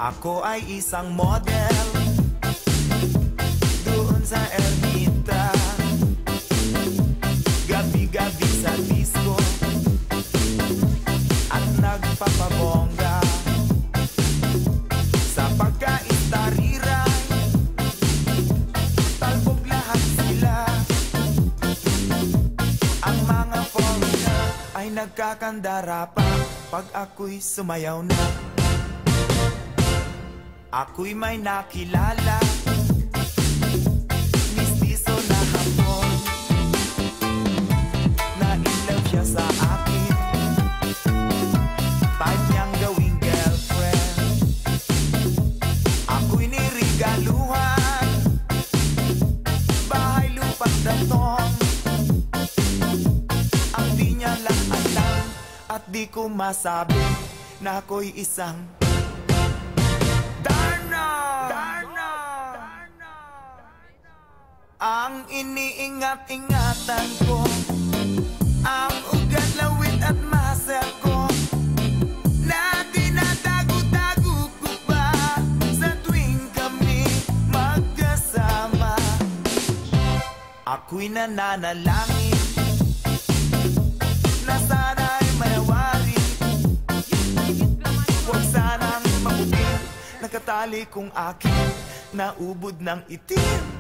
Ako ay isang model doon sa Ermita, gabi-gabi sa disco at nagpapabongga sa pagkaistariray. Talbog lahat sila, ang mga foreigner ay nagkakandara pa pag ako'y sumayaw na. Ako'y may nakilala, mistiso na hapon, na in love siya sa akin, type niyang gawing girlfriend. Ako'y nirigaluhan, bahay lupa't datong, ang di niya lang alam at di ko masabi na ako'y isang ang iniingat-ingatan ko, ang ugat, lawit at muscle ko, na tinatago-tago ko pa sa tuwing kami magkasama. Ako'y nananalangin na sana'y manawari, huwag sanang mabuting nakatali kong akin na ubod ng itim.